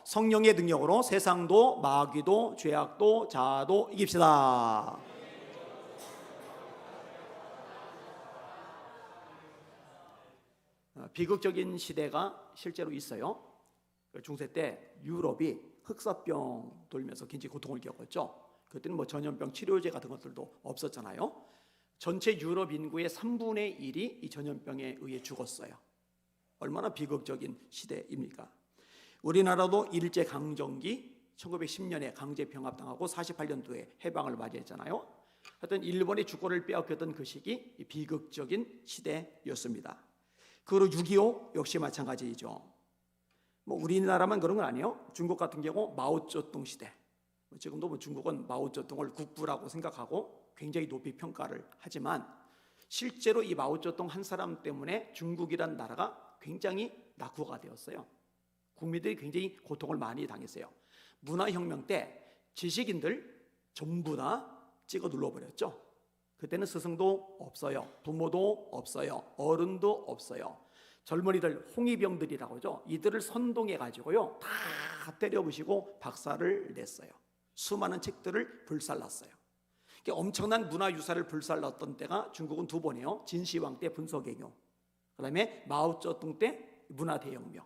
성령의 능력으로 세상도 마귀도 죄악도 자아도 이깁시다. 비극적인 시대가 실제로 있어요. 중세 때 유럽이 흑사병 돌면서 굉장히 고통을 겪었죠. 그때는 뭐 전염병 치료제 같은 것들도 없었잖아요. 전체 유럽 인구의 3분의 1이 이 전염병에 의해 죽었어요. 얼마나 비극적인 시대입니까? 우리나라도 일제강점기 1910년에 강제병합당하고 48년도에 해방을 맞이했잖아요. 하여튼 일본의 주권을 빼앗겼던 그 시기 비극적인 시대였습니다. 그리고 6.25 역시 마찬가지이죠. 뭐 우리나라만 그런 건 아니에요. 중국 같은 경우 마오쩌둥 시대. 지금도 뭐 중국은 마오쩌둥을 국부라고 생각하고 굉장히 높이 평가를 하지만 실제로 이 마오쩌둥 한 사람 때문에 중국이란 나라가 굉장히 낙후가 되었어요. 국민들이 굉장히 고통을 많이 당했어요. 문화혁명 때 지식인들 전부 다 찍어 눌러버렸죠. 그때는 스승도 없어요. 부모도 없어요. 어른도 없어요. 젊은이들 홍위병들이라고 하죠. 이들을 선동해 가지고요 다 때려부시고 박살을 냈어요. 수많은 책들을 불살랐어요. 엄청난 문화유산을 불살랐던 때가 중국은 두 번이에요. 진시황 때 분서개교, 그 다음에 마오쩌둥 때 문화대혁명.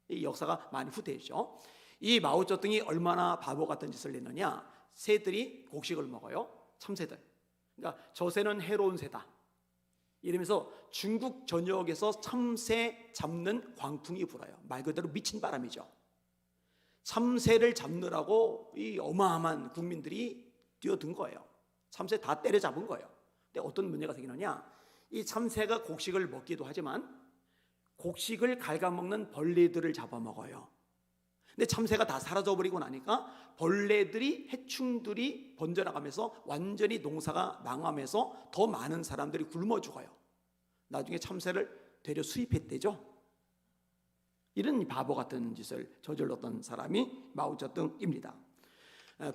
이 역사가 많이 후퇴했죠. 이 마오쩌둥이 얼마나 바보 같은 짓을 했느냐. 새들이 곡식을 먹어요. 참새들. 그러니까 저 새는 해로운 새다 이러면서 중국 전역에서 참새 잡는 광풍이 불어요. 말 그대로 미친 바람이죠. 참새를 잡느라고 이 어마어마한 국민들이 뛰어든 거예요. 참새 다 때려잡은 거예요. 근데 어떤 문제가 생기느냐, 이 참새가 곡식을 먹기도 하지만 곡식을 갉아먹는 벌레들을 잡아먹어요. 근데 참새가 다 사라져버리고 나니까 벌레들이, 해충들이 번져나가면서 완전히 농사가 망하면서 더 많은 사람들이 굶어 죽어요. 나중에 참새를 되려 수입했대죠. 이런 바보 같은 짓을 저질렀던 사람이 마오쩌둥입니다.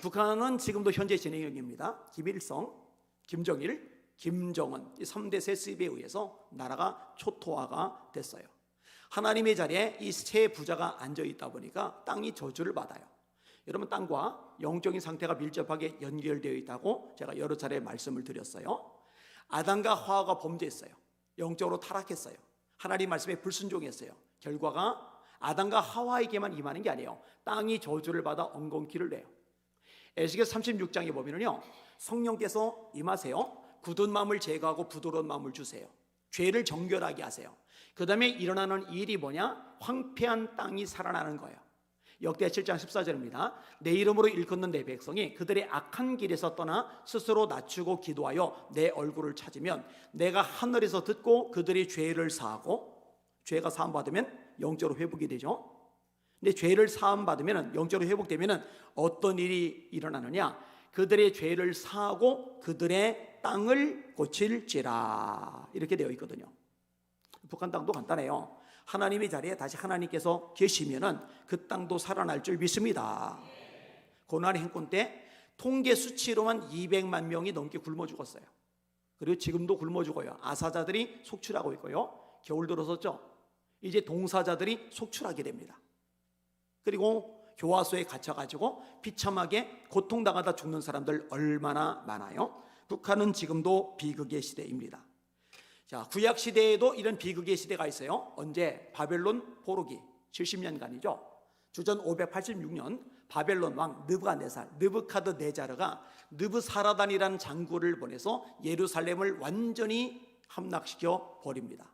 북한은 지금도 현재 진행 중입니다. 김일성, 김정일, 김정은 이 3대 세습에 의해서 나라가 초토화가 됐어요. 하나님의 자리에 이 세 부자가 앉아 있다 보니까 땅이 저주를 받아요. 여러분, 땅과 영적인 상태가 밀접하게 연결되어 있다고 제가 여러 차례 말씀을 드렸어요. 아담과 하와가 범죄했어요. 영적으로 타락했어요. 하나님 말씀에 불순종했어요. 결과가 아담과 하와에게만 임하는 게 아니에요. 땅이 저주를 받아 엉겅퀴를 내요. 에스겔 36장에 보면요, 성령께서 임하세요. 굳은 마음을 제거하고 부드러운 마음을 주세요. 죄를 정결하게 하세요. 그 다음에 일어나는 일이 뭐냐? 황폐한 땅이 살아나는 거예요. 역대하 7장 14절입니다. 내 이름으로 일컫는 내 백성이 그들의 악한 길에서 떠나 스스로 낮추고 기도하여 내 얼굴을 찾으면 내가 하늘에서 듣고 그들의 죄를 사하고, 죄가 사함받으면 영적으로 회복이 되죠. 근데 죄를 사함받으면, 영적으로 회복되면 어떤 일이 일어나느냐? 그들의 죄를 사하고 그들의 땅을 고칠지라, 이렇게 되어 있거든요. 북한 땅도 간단해요. 하나님의 자리에 다시 하나님께서 계시면은 그 땅도 살아날 줄 믿습니다. 고난의 행군 때 통계 수치로만 200만 명이 넘게 굶어 죽었어요. 그리고 지금도 굶어 죽어요. 아사자들이 속출하고 있고요. 겨울 들어섰죠. 이제 동사자들이 속출하게 됩니다. 그리고 교화소에 갇혀가지고 비참하게 고통당하다 죽는 사람들 얼마나 많아요. 북한은 지금도 비극의 시대입니다. 자, 구약 시대에도 이런 비극의 시대가 있어요. 언제? 바벨론 포로기 70년간이죠. 주전 586년 바벨론 왕 느부카드네자르가 느부사라단이라는 장군을 보내서 예루살렘을 완전히 함락시켜 버립니다.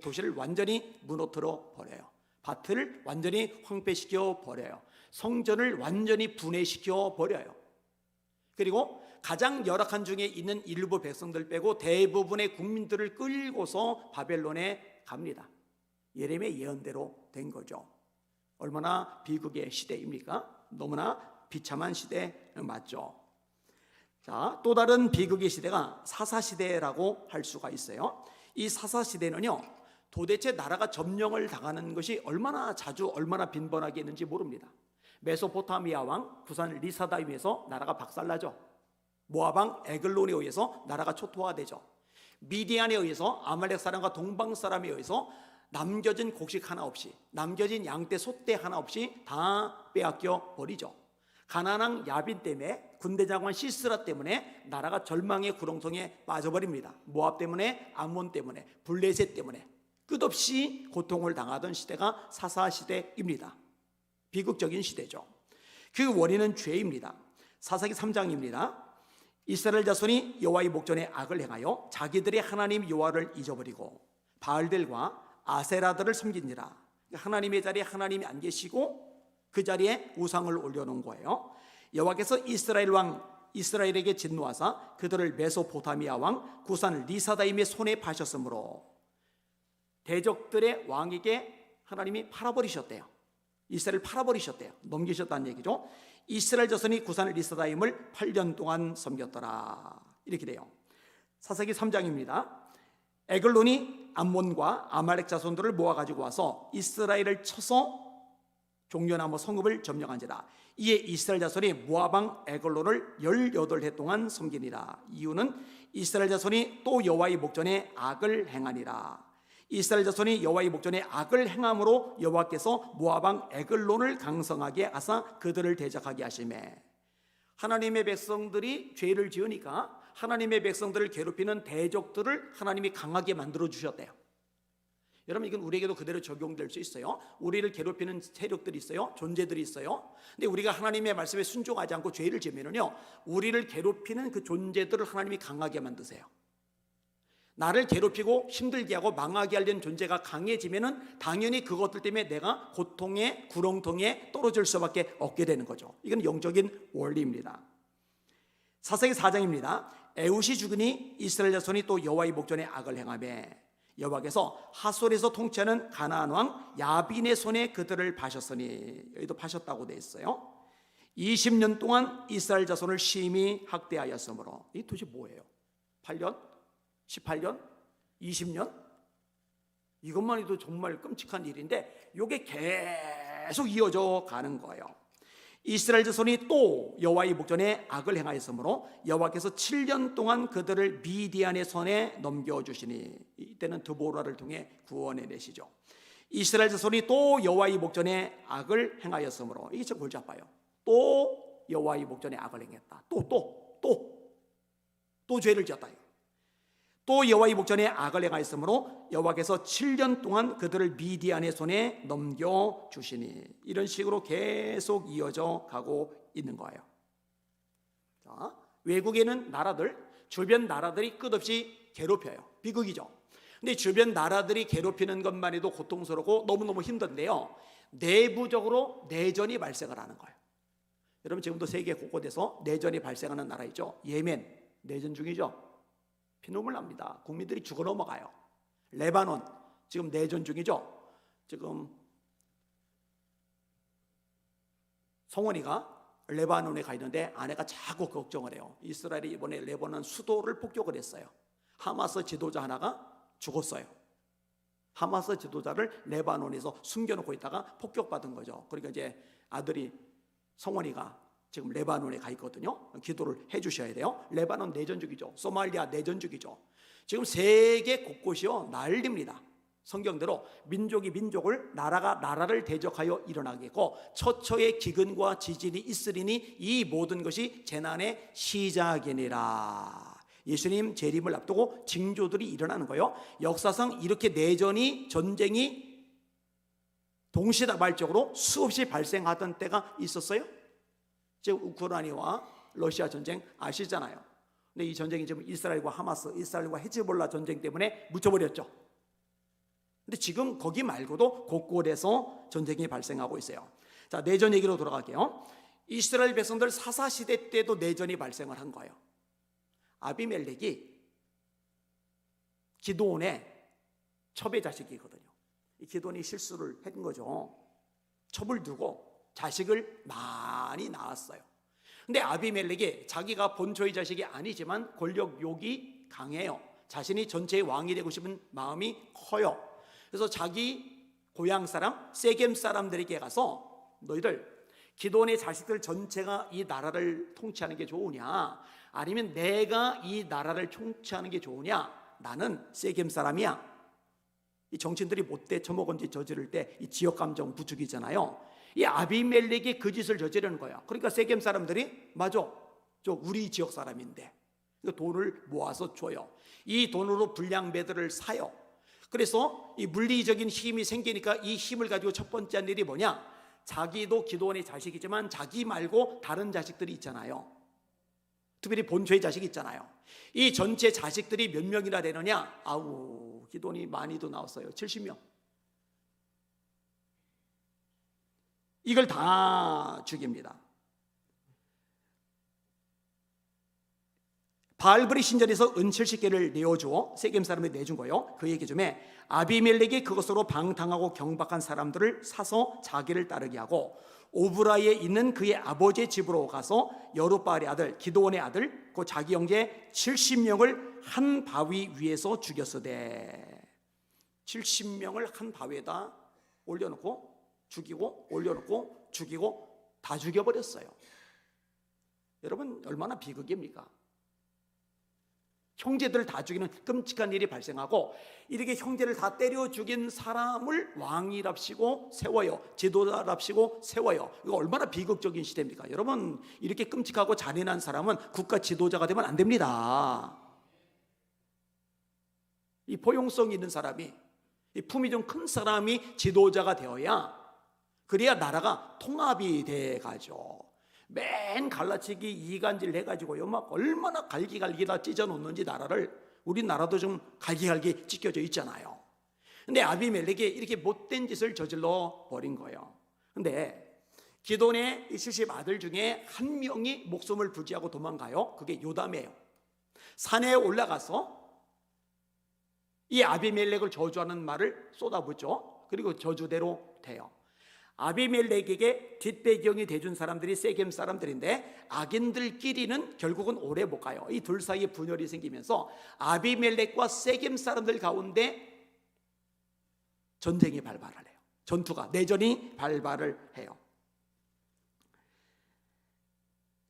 도시를 완전히 무너뜨려 버려요. 밭을 완전히 황폐시켜 버려요. 성전을 완전히 분해시켜 버려요. 그리고 가장 열악한 중에 있는 일부 백성들 빼고 대부분의 국민들을 끌고서 바벨론에 갑니다. 예레미야 예언대로 된 거죠. 얼마나 비극의 시대입니까? 너무나 비참한 시대 맞죠. 자, 또 다른 비극의 시대가 사사시대라고 할 수가 있어요. 이 사사시대는요, 도대체 나라가 점령을 당하는 것이 얼마나 자주 얼마나 빈번하게 있는지 모릅니다. 메소포타미아 왕 구산 리사다임에서 나라가 박살나죠. 모압 왕 에글론에 의해서 나라가 초토화되죠. 미디안에 의해서 아말렉 사람과 동방 사람에 의해서 남겨진 곡식 하나 없이, 남겨진 양떼 소떼 하나 없이 다 빼앗겨 버리죠. 가나안 야빈 때문에, 군대 장관 시스라 때문에 나라가 절망의 구렁텅이에 빠져버립니다. 모압 때문에, 암몬 때문에, 블레셋 때문에 끝없이 고통을 당하던 시대가 사사시대입니다. 비극적인 시대죠. 그 원인은 죄입니다. 사사기 3장입니다. 이스라엘 자손이 여호와의 목전에 악을 행하여 자기들의 하나님 여호와를 잊어버리고 바알들과 아세라들을 섬기니라. 하나님의 자리에 하나님이 안 계시고 그 자리에 우상을 올려놓은 거예요. 여호와께서 이스라엘에게 진노하사 그들을 메소포타미아 왕 구산 리사다임의 손에 파셨으므로 대적들의 왕에게 하나님이 팔아버리셨대요. 이스라엘을 팔아버리셨대요. 넘기셨다는 얘기죠. 이스라엘 자손이 구산 리사다임을 8년 동안 섬겼더라. 이렇게 돼요. 사사기 3장입니다. 에글론이 암몬과 아말렉 자손들을 모아가지고 와서 이스라엘을 쳐서 종려나무 성읍을 점령한지라. 이에 이스라엘 자손이 모압왕 에글론을 18해 동안 섬기니라. 이유는 이스라엘 자손이 또 여호와의 목전에 악을 행하니라. 이스라엘 자손이 여호와의 목전에 악을 행함으로 여호와께서 모압왕 에글론을 강성하게 하사 그들을 대적하게 하시매. 하나님의 백성들이 죄를 지으니까 하나님의 백성들을 괴롭히는 대적들을 하나님이 강하게 만들어 주셨대요. 여러분, 이건 우리에게도 그대로 적용될 수 있어요. 우리를 괴롭히는 세력들이 있어요. 존재들이 있어요. 근데 우리가 하나님의 말씀에 순종하지 않고 죄를 지으면요, 우리를 괴롭히는 그 존재들을 하나님이 강하게 만드세요. 나를 괴롭히고 힘들게 하고 망하게 하려는 존재가 강해지면은 당연히 그것들 때문에 내가 고통의 구렁텅이에 떨어질 수밖에 없게 되는 거죠. 이건 영적인 원리입니다. 사사기 4장입니다. 에웃이 죽으니 이스라엘 자손이 또 여호와의 목전에 악을 행하매 여호와께서 하솔에서 통치하는 가나안 왕 야빈의 손에 그들을 파셨으니, 여기도 파셨다고 되어 있어요. 20년 동안 이스라엘 자손을 심히 학대하였으므로. 이 도대체 뭐예요? 8년? 18년? 20년? 이것만 해도 정말 끔찍한 일인데 이게 계속 이어져 가는 거예요. 이스라엘 자손이 또 여호와의 목전에 악을 행하였으므로 여호와께서 7년 동안 그들을 미디안의 손에 넘겨주시니, 이때는 드보라를 통해 구원해 내시죠. 이스라엘 자손이 또 여호와의 목전에 악을 행하였으므로, 이게 참 골치 아파요. 또 여호와의 목전에 악을 행했다. 또 죄를 지었다. 또 여호와의 목전에 악을 행하였으므로 여호와께서 7년 동안 그들을 미디안의 손에 넘겨주시니, 이런 식으로 계속 이어져 가고 있는 거예요. 자, 외국에는 나라들, 주변 나라들이 끝없이 괴롭혀요. 비극이죠. 근데 주변 나라들이 괴롭히는 것만 해도 고통스럽고 너무너무 힘든데요, 내부적으로 내전이 발생을 하는 거예요. 여러분, 지금도 세계 곳곳에서 내전이 발생하는 나라 있죠. 예멘, 내전 중이죠. 피눈물 납니다. 국민들이 죽어 넘어가요. 레바논, 지금 내전 중이죠. 지금 성원이가 레바논에 가 있는데 아내가 자꾸 걱정을 해요. 이스라엘이 이번에 레바논 수도를 폭격을 했어요. 하마스 지도자 하나가 죽었어요. 하마스 지도자를 레바논에서 숨겨놓고 있다가 폭격받은 거죠. 그러니까 이제 아들이 성원이가 지금 레바논에 가 있거든요. 기도를 해 주셔야 돼요. 레바논 내전 중이죠. 소말리아 내전 중이죠. 지금 세계 곳곳이요 난립니다. 성경대로 민족이 민족을, 나라가 나라를 대적하여 일어나겠고 처처의 기근과 지진이 있으리니 이 모든 것이 재난의 시작이니라. 예수님 재림을 앞두고 징조들이 일어나는 거예요. 역사상 이렇게 내전이, 전쟁이 동시다발적으로 수없이 발생하던 때가 있었어요. 지금 우크라이나와 러시아 전쟁 아시잖아요. 근데 이 전쟁이 지금 이스라엘과 하마스, 이스라엘과 헤즈볼라 전쟁 때문에 묻혀버렸죠. 근데 지금 거기 말고도 곳곳에서 전쟁이 발생하고 있어요. 자, 내전 얘기로 돌아갈게요. 이스라엘 백성들 사사시대 때도 내전이 발생을 한 거예요. 아비멜렉이 기드온의 첩의 자식이거든요. 이 기드온이 실수를 한 거죠. 첩을 두고 자식을 많이 낳았어요. 근데 아비멜렉이 자기가 본초의 자식이 아니지만 권력욕이 강해요. 자신이 전체의 왕이 되고 싶은 마음이 커요. 그래서 자기 고향 사람 세겜 사람들에게 가서 너희들 기드온의 자식들 전체가 이 나라를 통치하는 게 좋으냐, 아니면 내가 이 나라를 통치하는 게 좋으냐? 나는 세겜 사람이야. 이 정치인들이 못돼 처먹은 짓 저지를 때 이 지역 감정 부추기잖아요. 이 아비멜렉이 그 짓을 저지르는 거야. 그러니까 세겜 사람들이 맞아, 저 우리 지역 사람인데 돈을 모아서 줘요. 이 돈으로 불량배들을 사요. 그래서 이 물리적인 힘이 생기니까 이 힘을 가지고 첫 번째 한 일이 뭐냐? 자기도 기도원의 자식이지만 자기 말고 다른 자식들이 있잖아요. 특별히 본초의 자식이 있잖아요. 이 전체 자식들이 몇 명이나 되느냐? 아우, 기도원이 많이도 나왔어요. 70명. 이걸 다 죽입니다. 바알브리 신전에서 은 70개를 내어주어 세겜 사람이 내준 거예요. 그 얘기 좀 해. 아비멜렉이 그것으로 방탕하고 경박한 사람들을 사서 자기를 따르게 하고 오브라에 있는 그의 아버지의 집으로 가서 여룻바알의 아들 기드온의 아들 그 자기 형제 70명을 한 바위 위에서 죽였으되 70명을 한 바위에다 올려놓고 죽이고 올려놓고 죽이고 다 죽여버렸어요. 여러분 얼마나 비극입니까? 형제들을 다 죽이는 끔찍한 일이 발생하고 이렇게 형제를 다 때려 죽인 사람을 왕이랍시고 세워요. 지도자랍시고 세워요. 이거 얼마나 비극적인 시대입니까? 여러분 이렇게 끔찍하고 잔인한 사람은 국가 지도자가 되면 안 됩니다. 이 포용성 있는 사람이, 이 품이 좀 큰 사람이 지도자가 되어야 그래야 나라가 통합이 돼가죠. 맨 갈라치기 이간질 해가지고요 막 얼마나 갈기갈기 다 찢어놓는지 나라를. 우리나라도 좀 갈기갈기 찢겨져 있잖아요. 근데 아비멜렉이 이렇게 못된 짓을 저질러 버린 거예요. 근데 기돈의 70 아들 중에 한 명이 목숨을 부지하고 도망가요. 그게 요담이에요. 산에 올라가서 이 아비멜렉을 저주하는 말을 쏟아붓죠. 그리고 저주대로 돼요. 아비멜렉에게 뒷배경이 돼준 사람들이 세겜 사람들인데 악인들끼리는 결국은 오래 못 가요. 이 둘 사이에 분열이 생기면서 아비멜렉과 세겜 사람들 가운데 전쟁이 발발을 해요. 전투가, 내전이 발발을 해요.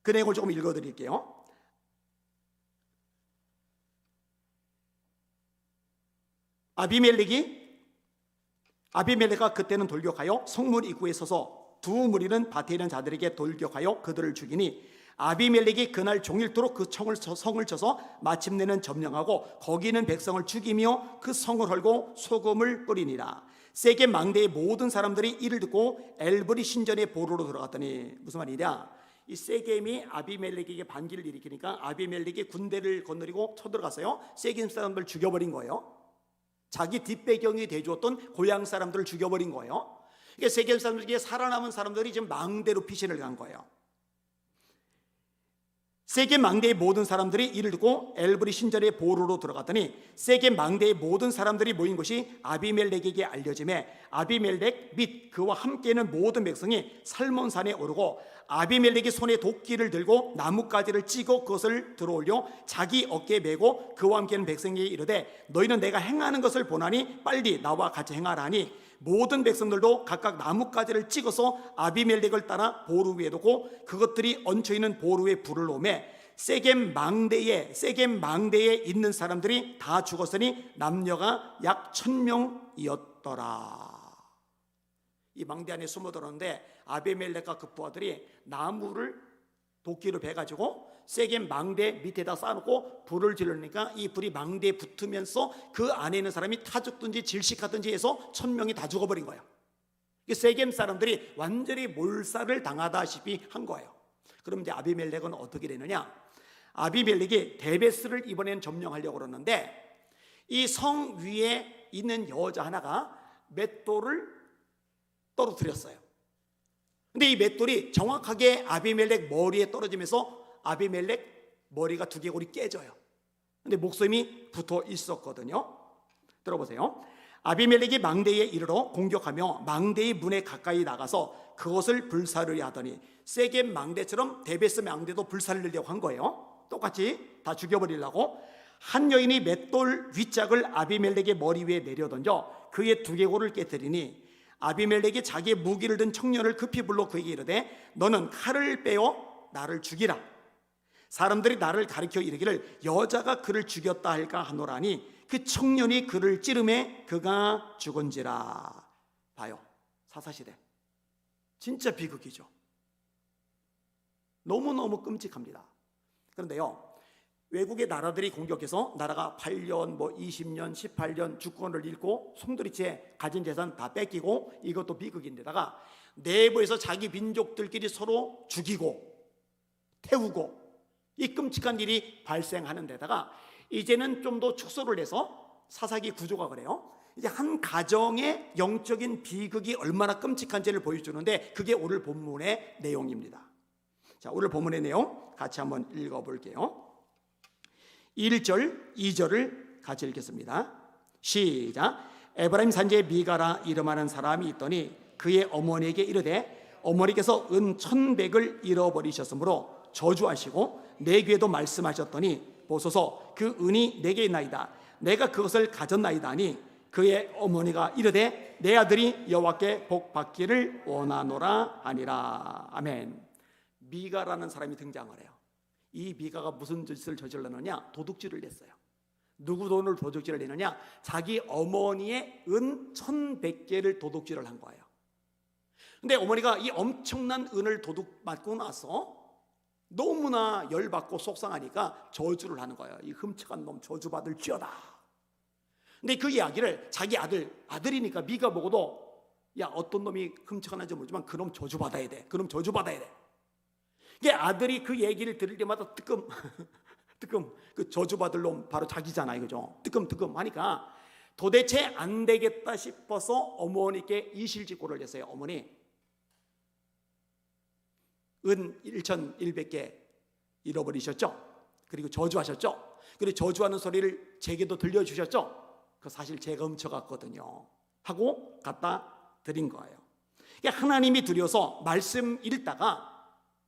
그 내용을 조금 읽어드릴게요. 아비멜렉가 그때는 돌격하여 성문 입구에 서서 두 무리는 밭에 있는 자들에게 돌격하여 그들을 죽이니 아비멜렉이 그날 종일토록 그 성을 쳐서 마침내는 점령하고 거기 있는 백성을 죽이며 그 성을 헐고 소금을 뿌리니라. 세겜 망대의 모든 사람들이 이를 듣고 엘브리 신전의 보로로 들어갔더니 무슨 말이냐? 이 세겜이 아비멜렉에게 반기를 일으키니까 아비멜렉이 군대를 거느리고 쳐들어갔어요. 세겜 사람들을 죽여버린 거예요. 자기 뒷배경이 돼주었던 고향 사람들을 죽여버린 거예요. 그러니까 세겜 사람들에게 살아남은 사람들이 지금 망대로 피신을 간 거예요. 세겜 망대의 모든 사람들이 이를 듣고 엘브리 신전의 보로로 들어갔더니 세겜 망대의 모든 사람들이 모인 것이 아비멜렉에게 알려지매 아비멜렉 및 그와 함께 있는 모든 백성이 살몬산에 오르고 아비멜렉이 손에 도끼를 들고 나뭇가지를 찌고 그것을 들어올려 자기 어깨에 메고 그와 함께 있는 백성에게 이르되 너희는 내가 행하는 것을 보나니 빨리 나와 같이 행하라 하니 모든 백성들도 각각 나뭇가지를 찍어서 아비멜렉을 따라 보루 위에 두고 그것들이 얹혀있는 보루 위에 불을 놓으매 세겜 망대에 있는 사람들이 다 죽었으니 남녀가 약 1000명이었더라. 이 망대 안에 숨어들었는데 아비멜렉과 그 부하들이 나무를 도끼로 베가지고 세겜 망대 밑에다 쌓아놓고 불을 지르니까 이 불이 망대에 붙으면서 그 안에 있는 사람이 타 죽든지 질식하든지 해서 1000명이 다 죽어버린 거예요. 세겜 사람들이 완전히 몰살을 당하다시피 한 거예요. 그럼 이제 아비멜렉은 어떻게 되느냐? 아비멜렉이 데베스를 이번엔 점령하려고 그러는데 이 성 위에 있는 여자 하나가 맷돌을 떨어뜨렸어요. 근데 이 맷돌이 정확하게 아비멜렉 머리에 떨어지면서 아비멜렉 머리가 두개골이 깨져요. 근데 목숨이 붙어 있었거든요. 들어보세요. 아비멜렉이 망대에 이르러 공격하며 망대의 문에 가까이 나가서 그것을 불사르려 하더니 세겜 망대처럼 데베스 망대도 불살르려고 한 거예요. 똑같이 다 죽여버리려고. 한 여인이 맷돌 윗짝을 아비멜렉의 머리 위에 내려던져 그의 두개골을 깨뜨리니 아비멜렉이 자기의 무기를 든 청년을 급히 불러 그에게 이르되 너는 칼을 빼어 나를 죽이라. 사람들이 나를 가리켜 이르기를 여자가 그를 죽였다 할까 하노라니 그 청년이 그를 찌르매 그가 죽은지라. 봐요, 사사시대 진짜 비극이죠. 너무너무 끔찍합니다. 그런데요, 외국의 나라들이 공격해서 나라가 8년, 20년, 18년 주권을 잃고 송두리째 가진 재산 다 뺏기고, 이것도 비극인데다가 내부에서 자기 민족들끼리 서로 죽이고 태우고, 이 끔찍한 일이 발생하는 데다가 이제는 좀 더 축소를 해서 사사기 구조가 그래요. 이제 한 가정의 영적인 비극이 얼마나 끔찍한지를 보여주는데, 그게 오늘 본문의 내용입니다. 자, 오늘 본문의 내용 같이 한번 읽어볼게요. 1절, 2절을 같이 읽겠습니다. 시작. 에브라임 산지에 미가라 이름하는 사람이 있더니 그의 어머니에게 이르되 어머니께서 은 1,100을 잃어버리셨으므로 저주하시고 내 귀에도 말씀하셨더니 보소서 그 은이 내게 있나이다. 내가 그것을 가졌나이다 하니 그의 어머니가 이르되 내 아들이 여호와께 복 받기를 원하노라 하니라. 아멘. 미가라는 사람이 등장을 해요. 이 미가가 무슨 짓을 저질렀느냐? 도둑질을 했어요. 누구 돈을 도둑질을 했느냐? 자기 어머니의 은 1,100개를 도둑질을 한 거예요. 근데 어머니가 이 엄청난 은을 도둑 맞고 나서 너무나 열받고 속상하니까 저주를 하는 거예요. 이 훔쳐간 놈 저주받을지어다. 근데 그 이야기를 자기 아들이니까 미가 보고도, 야, 어떤 놈이 훔쳐가는지 모르지만 그놈 저주받아야 돼. 그놈 저주받아야 돼. 이게 아들이 그 얘기를 들을 때마다 뜨끔 그 저주받을 놈 바로 자기잖아요, 그죠? 뜨끔 하니까 도대체 안 되겠다 싶어서 어머니께 이실직고를 했어요. 어머니, 은 1,100개 잃어버리셨죠? 그리고 저주하셨죠? 그리고 저주하는 소리를 제게도 들려주셨죠? 그 사실 제가 훔쳐갔거든요 하고 갖다 드린 거예요. 하나님이 두려워서 말씀 읽다가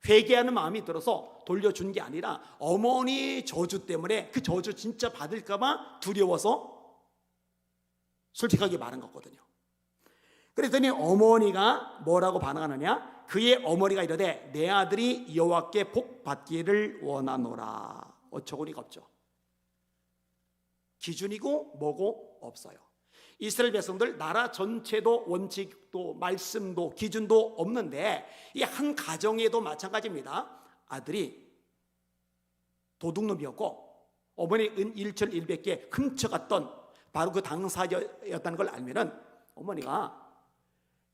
회개하는 마음이 들어서 돌려준 게 아니라 어머니 저주 때문에 그 저주 진짜 받을까봐 두려워서 솔직하게 말한 거거든요. 그랬더니 어머니가 뭐라고 반응하느냐? 그의 어머니가 이르되 내 아들이 여호와께 복 받기를 원하노라. 어처구니가 없죠. 기준이고 뭐고 없어요. 이스라엘 백성들 나라 전체도 원칙도 말씀도 기준도 없는데, 이 한 가정에도 마찬가지입니다. 아들이 도둑놈이었고 어머니 은 1,100개 훔쳐갔던 바로 그 당사자였다는 걸 알면은 어머니가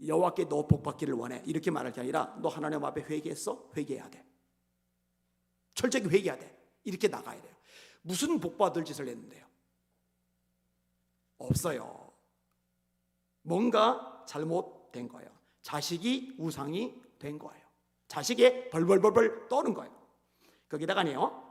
여호와께 너 복 받기를 원해 이렇게 말할 게 아니라, 너 하나님 앞에 회개했어? 회개해야 돼. 철저히 회개해야 돼. 이렇게 나가야 돼요. 무슨 복 받을 짓을 했는데요? 없어요. 뭔가 잘못된 거예요. 자식이 우상이 된 거예요. 자식이 벌벌벌벌 떠는 거예요. 거기다가요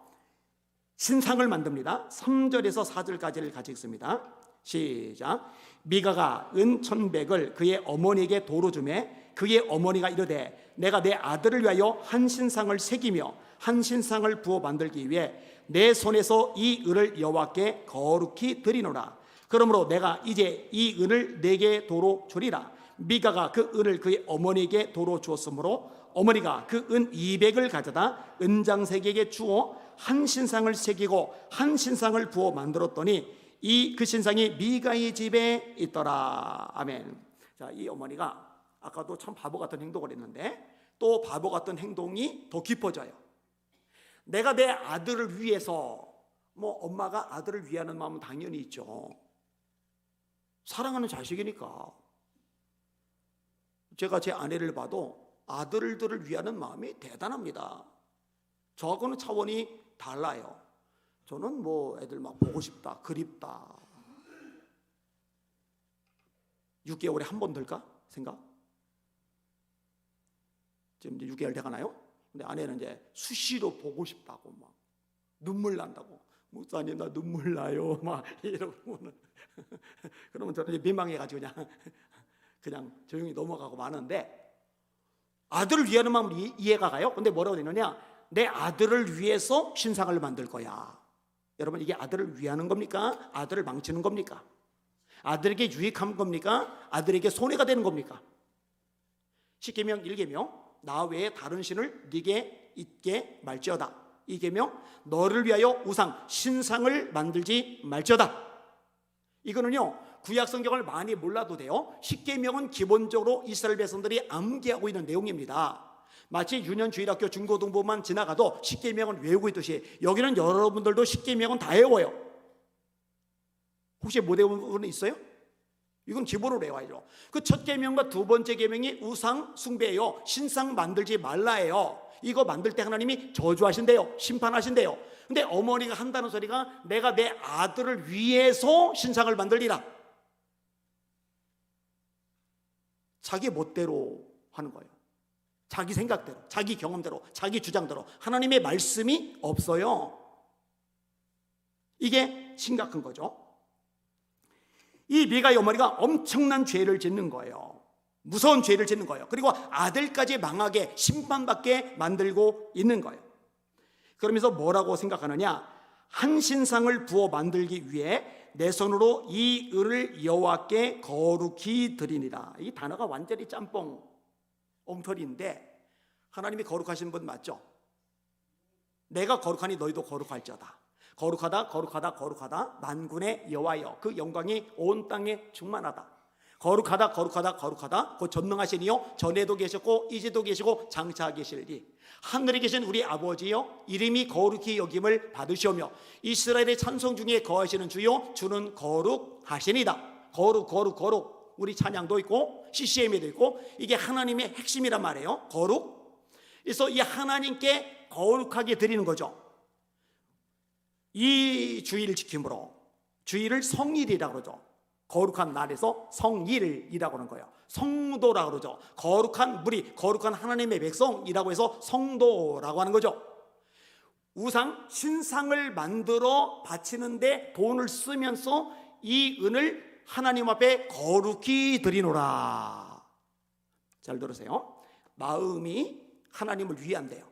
신상을 만듭니다. 3절에서 4절까지를 같이 읽습니다. 시작. 미가가 은 1,100을 그의 어머니에게 도로 주매 그의 어머니가 이르되 내가 내 아들을 위하여 한 신상을 새기며 한 신상을 부어 만들기 위해 내 손에서 이 을을 여호와께 거룩히 드리노라. 그러므로 내가 이제 이 은을 내게 도로 주리라. 미가가 그 은을 그의 어머니에게 도로 주었으므로 어머니가 그 은 200을 가져다 은장색에게 주어 한 신상을 새기고 한 신상을 부어 만들었더니 그 신상이 미가의 집에 있더라. 아멘. 자, 이 어머니가 아까도 참 바보 같은 행동을 했는데 또 바보 같은 행동이 더 깊어져요. 내가 내 아들을 위해서, 엄마가 아들을 위하는 마음은 당연히 있죠. 사랑하는 자식이니까. 제가 제 아내를 봐도 아들들을 위하는 마음이 대단합니다. 저하고는 차원이 달라요. 저는 애들 막 보고 싶다, 그립다. 6개월에 한 번 들까? 생각? 지금 이제 6개월 돼가나요? 근데 아내는 이제 수시로 보고 싶다고 막 눈물 난다고. 목사님 나 눈물 나요 막 이러고는 그러면 저는 이제 민망해가지고 그냥 조용히 넘어가고 마는데, 아들을 위하는 마음은 이해가 가요. 근데 뭐라고 되느냐? 내 아들을 위해서 신상을 만들 거야. 여러분, 이게 아들을 위하는 겁니까? 아들을 망치는 겁니까? 아들에게 유익한 겁니까? 아들에게 손해가 되는 겁니까? 10계명 1계명 나 외에 다른 신을 네게 있게 말지어다. 2계명 너를 위하여 우상 신상을 만들지 말지어다. 이거는요, 구약 성경을 많이 몰라도 돼요. 십계명은 기본적으로 이스라엘 백성들이 암기하고 있는 내용입니다. 마치 유년주일학교 중고등부만 지나가도 십계명은 외우고 있듯이 여기는 여러분들도 십계명은 다 외워요. 혹시 못 외운 분은 있어요? 이건 기본으로 외워야죠. 그 첫 계명과 두 번째 계명이 우상 숭배예요. 신상 만들지 말라예요. 이거 만들 때 하나님이 저주하신대요. 심판하신대요. 근데 어머니가 한다는 소리가 내가 내 아들을 위해서 신상을 만들리라. 자기 멋대로 하는 거예요. 자기 생각대로, 자기 경험대로, 자기 주장대로. 하나님의 말씀이 없어요. 이게 심각한 거죠. 이 미가의 어머니가 엄청난 죄를 짓는 거예요. 무서운 죄를 짓는 거예요. 그리고 아들까지 망하게 심판받게 만들고 있는 거예요. 그러면서 뭐라고 생각하느냐? 한 신상을 부어 만들기 위해 내 손으로 이 을을 여호와께 거룩히 드리니라. 이 단어가 완전히 짬뽕 엉터리인데, 하나님이 거룩하신 분 맞죠? 내가 거룩하니 너희도 거룩할지어다. 거룩하다 거룩하다 거룩하다 만군의 여호와여, 그 영광이 온 땅에 충만하다. 거룩하다 거룩하다 거룩하다, 그 전능하신 이요 전에도 계셨고 이제도 계시고 장차 계실리 하늘에 계신 우리 아버지여, 이름이 거룩히 여김을 받으시오며 이스라엘의 찬송 중에 거하시는 주요, 주는 거룩하시니다. 거룩 거룩 거룩. 우리 찬양도 있고 CCM에도 있고, 이게 하나님의 핵심이란 말이에요. 거룩. 그래서 이 하나님께 거룩하게 드리는 거죠. 이 주일을 지킴으로, 주일을 성일이라고 그러죠. 거룩한 날에서 성일이라고 하는 거예요. 성도라고 그러죠. 거룩한 무리, 거룩한 하나님의 백성이라고 해서 성도라고 하는 거죠. 우상, 신상을 만들어 바치는데 돈을 쓰면서 이 은을 하나님 앞에 거룩히 드리노라. 잘 들으세요. 마음이 하나님을 위한대요.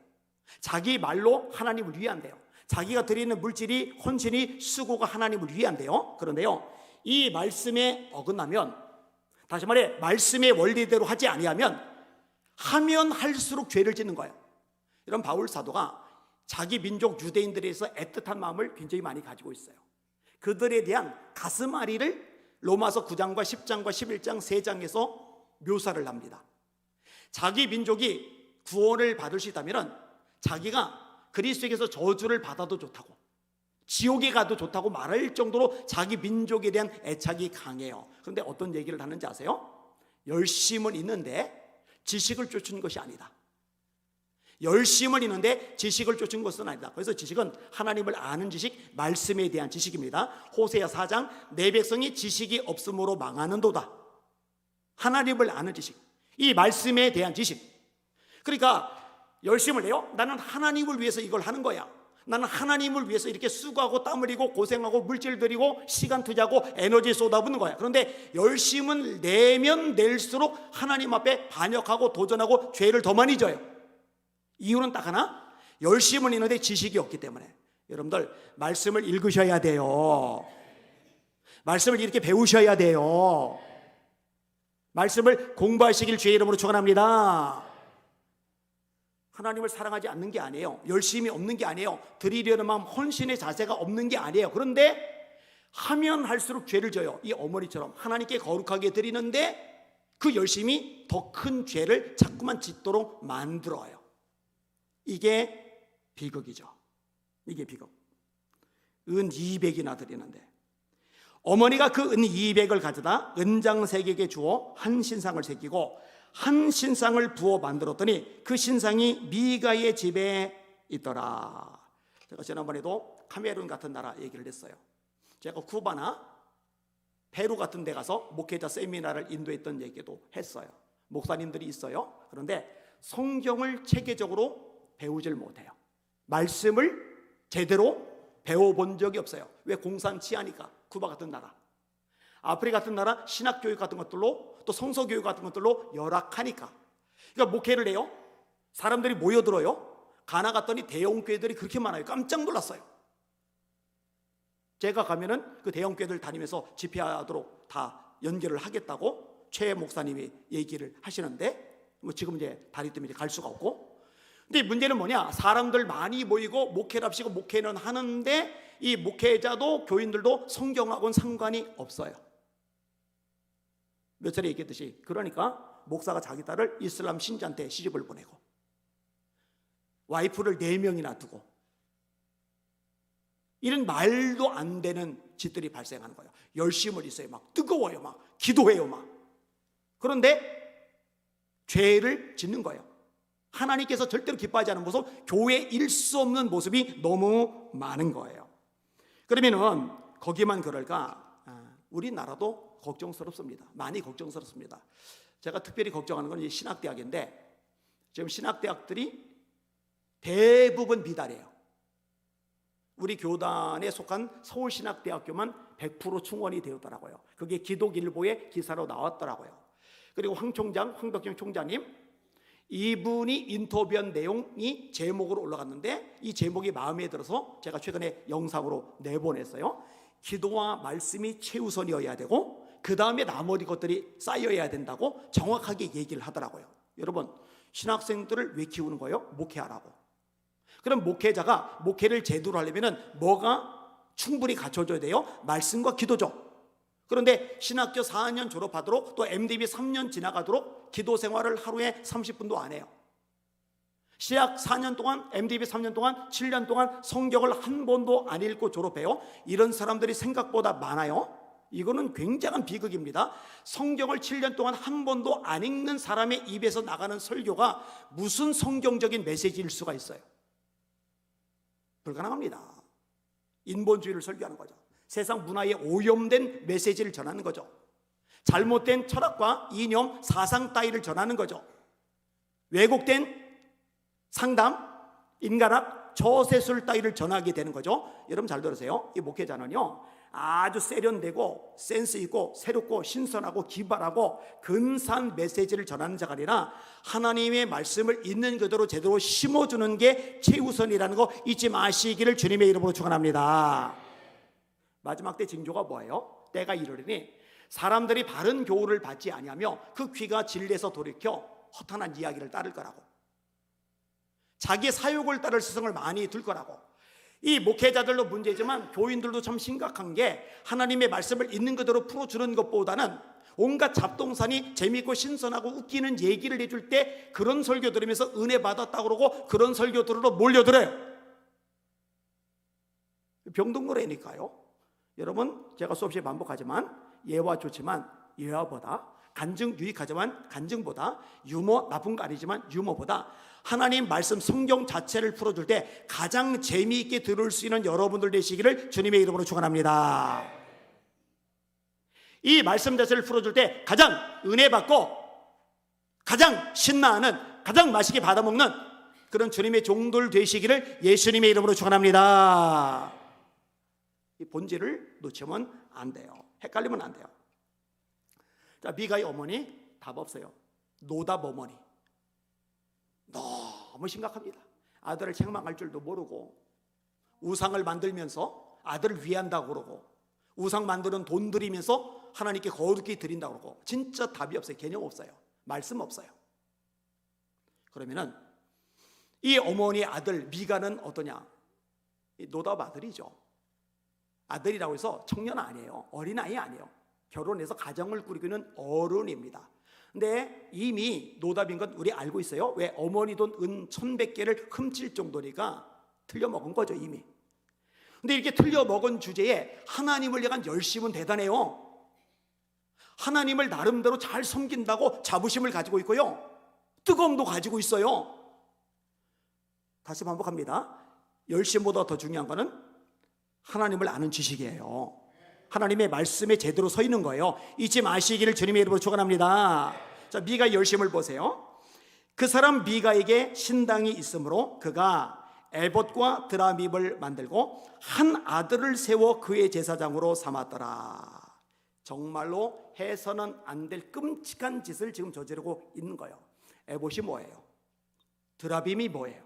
자기 말로 하나님을 위한대요. 자기가 드리는 물질이, 헌신이, 수고가 하나님을 위한대요. 그런데요, 이 말씀에 어긋나면, 다시 말해 말씀의 원리대로 하지 아니하면 하면 할수록 죄를 짓는 거예요. 이런 바울 사도가 자기 민족 유대인들에 대해서 애틋한 마음을 굉장히 많이 가지고 있어요. 그들에 대한 가슴앓이를 로마서 9장과 10장과 11장 3장에서 묘사를 합니다. 자기 민족이 구원을 받을 수 있다면 자기가 그리스도에게서 저주를 받아도 좋다고, 지옥에 가도 좋다고 말할 정도로 자기 민족에 대한 애착이 강해요. 그런데 어떤 얘기를 하는지 아세요? 열심은 있는데 지식을 쫓은 것이 아니다. 열심은 있는데 지식을 쫓은 것은 아니다. 그래서 지식은 하나님을 아는 지식, 말씀에 대한 지식입니다. 호세아 4장, 내 백성이 지식이 없음으로 망하는도다. 하나님을 아는 지식, 이 말씀에 대한 지식. 그러니까 열심을 내요. 나는 하나님을 위해서 이걸 하는 거야. 나는 하나님을 위해서 이렇게 수고하고 땀 흘리고 고생하고 물질 들이고 시간 투자하고 에너지 쏟아붓는 거야. 그런데 열심을 내면 낼수록 하나님 앞에 반역하고 도전하고 죄를 더 많이 져요. 이유는 딱 하나, 열심은 있는데 지식이 없기 때문에. 여러분들 말씀을 읽으셔야 돼요. 말씀을 이렇게 배우셔야 돼요. 말씀을 공부하시길 주의 이름으로 축원합니다. 하나님을 사랑하지 않는 게 아니에요. 열심이 없는 게 아니에요. 드리려는 마음, 헌신의 자세가 없는 게 아니에요. 그런데 하면 할수록 죄를 져요. 이 어머니처럼 하나님께 거룩하게 드리는데 그 열심이 더 큰 죄를 자꾸만 짓도록 만들어요. 이게 비극이죠. 이게 비극. 은 200이나 드리는데 어머니가 그 은 200을 가져다 은장색에게 주어 한 신상을 새기고 한 신상을 부어 만들었더니 그 신상이 미가의 집에 있더라. 제가 지난번에도 카메룬 같은 나라 얘기를 했어요. 제가 쿠바나 페루 같은 데 가서 목회자 세미나를 인도했던 얘기도 했어요. 목사님들이 있어요. 그런데 성경을 체계적으로 배우질 못해요. 말씀을 제대로 배워본 적이 없어요. 왜? 공산치 하니까. 쿠바 같은 나라, 아프리카 같은 나라 신학교육 같은 것들로, 또 성서교육 같은 것들로 열악하니까. 그러니까 목회를 해요. 사람들이 모여들어요. 가나 갔더니 대형교회들이 그렇게 많아요. 깜짝 놀랐어요. 제가 가면은 그 대형교회들 다니면서 집회하도록 다 연결을 하겠다고 최 목사님이 얘기를 하시는데, 뭐 지금 이제 다리 때문에 갈 수가 없고. 근데 문제는 뭐냐? 사람들 많이 모이고 목회를 합시고 목회는 하는데 이 목회자도 교인들도 성경하고는 상관이 없어요. 몇 차례 얘기했듯이. 그러니까 목사가 자기 딸을 이슬람 신자한테 시집을 보내고 와이프를 4명이나 두고 이런 말도 안 되는 짓들이 발생하는 거예요. 열심을 있어요. 막 뜨거워요. 막 기도해요. 막. 그런데 죄를 짓는 거예요. 하나님께서 절대로 기뻐하지 않는 모습, 교회에 일 수 없는 모습이 너무 많은 거예요. 그러면은 거기만 그럴까? 우리나라도 걱정스럽습니다. 많이 걱정스럽습니다. 제가 특별히 걱정하는 건 신학대학인데 지금 신학대학들이 대부분 미달이에요. 우리 교단에 속한 서울신학대학교만 100% 충원이 되었더라고요. 그게 기독일보의 기사로 나왔더라고요. 그리고 황덕경 총장님, 이분이 인터뷰한 내용이 제목으로 올라갔는데 이 제목이 마음에 들어서 제가 최근에 영상으로 내보냈어요. 기도와 말씀이 최우선이어야 되고 그 다음에 나머지 것들이 쌓여야 된다고 정확하게 얘기를 하더라고요. 여러분, 신학생들을 왜 키우는 거예요? 목회하라고. 그럼 목회자가 목회를 제대로 하려면 뭐가 충분히 갖춰져야 돼요? 말씀과 기도죠. 그런데 신학교 4년 졸업하도록 또 MDB 3년 지나가도록 기도 생활을 하루에 30분도 안 해요. 신학 4년 동안, MDB 3년 동안, 7년 동안 성경을 한 번도 안 읽고 졸업해요. 이런 사람들이 생각보다 많아요. 이거는 굉장한 비극입니다. 성경을 7년 동안 한 번도 안 읽는 사람의 입에서 나가는 설교가 무슨 성경적인 메시지일 수가 있어요? 불가능합니다. 인본주의를 설교하는 거죠. 세상 문화에 오염된 메시지를 전하는 거죠. 잘못된 철학과 이념, 사상 따위를 전하는 거죠. 왜곡된 상담, 인간학, 저세술 따위를 전하게 되는 거죠. 여러분 잘 들으세요. 이 목회자는요, 아주 세련되고 센스 있고 새롭고 신선하고 기발하고 근사한 메시지를 전하는 자가 아니라 하나님의 말씀을 있는 그대로 제대로 심어주는 게 최우선이라는 거 잊지 마시기를 주님의 이름으로 축원합니다. 마지막 때 징조가 뭐예요? 때가 이르리니 사람들이 바른 교훈을 받지 아니하며 그 귀가 진리에서 돌이켜 허탄한 이야기를 따를 거라고. 자기 사욕을 따를 스승을 많이 둘 거라고. 이 목회자들도 문제지만 교인들도 참 심각한 게 하나님의 말씀을 있는 그대로 풀어주는 것보다는 온갖 잡동사니 재미있고 신선하고 웃기는 얘기를 해줄 때 그런 설교 들으면서 은혜 받았다고 그러고 그런 설교 들으러 몰려들어요. 병동거래니까요. 여러분, 제가 수없이 반복하지만 예와 좋지만 예화보다, 간증 유익하지만 간증보다, 유머 나쁜 거 아니지만 유머보다 하나님 말씀 성경 자체를 풀어줄 때 가장 재미있게 들을 수 있는 여러분들 되시기를 주님의 이름으로 축원합니다. 이 말씀 자체를 풀어줄 때 가장 은혜 받고 가장 신나하는, 가장 맛있게 받아먹는 그런 주님의 종들 되시기를 예수님의 이름으로 축원합니다. 이 본질을 놓치면 안 돼요. 헷갈리면 안 돼요. 자, 미가의 어머니 답 없어요. 노답 어머니. 너무 심각합니다. 아들을 책망할 줄도 모르고 우상을 만들면서 아들을 위한다고 그러고 우상 만드는 돈 들이면서 하나님께 거룩히 드린다고 그러고 진짜 답이 없어요. 개념 없어요. 말씀 없어요. 그러면은 이 어머니의 아들 미가는 어떠냐? 노답 아들이죠. 아들이라고 해서 청년 아니에요. 어린아이 아니에요. 결혼해서 가정을 꾸리고 있는 어른입니다. 근데 이미 노답인 건 우리 알고 있어요. 왜? 어머니 돈 은 1,100개를 훔칠 정도니까 틀려먹은 거죠 이미. 근데 이렇게 틀려먹은 주제에 하나님을 향한 열심은 대단해요. 하나님을 나름대로 잘 섬긴다고 자부심을 가지고 있고요, 뜨거움도 가지고 있어요. 다시 반복합니다. 열심보다 더 중요한 거는 하나님을 아는 지식이에요. 하나님의 말씀에 제대로 서 있는 거예요. 잊지 마시기를 주님의 이름으로 축원합니다. 자, 미가 열심을 보세요. 그 사람 미가에게 신당이 있으므로 그가 에봇과 드라밉을 만들고 한 아들을 세워 그의 제사장으로 삼았더라. 정말로 해서는 안 될 끔찍한 짓을 지금 저지르고 있는 거예요. 에봇이 뭐예요? 드라빔이 뭐예요?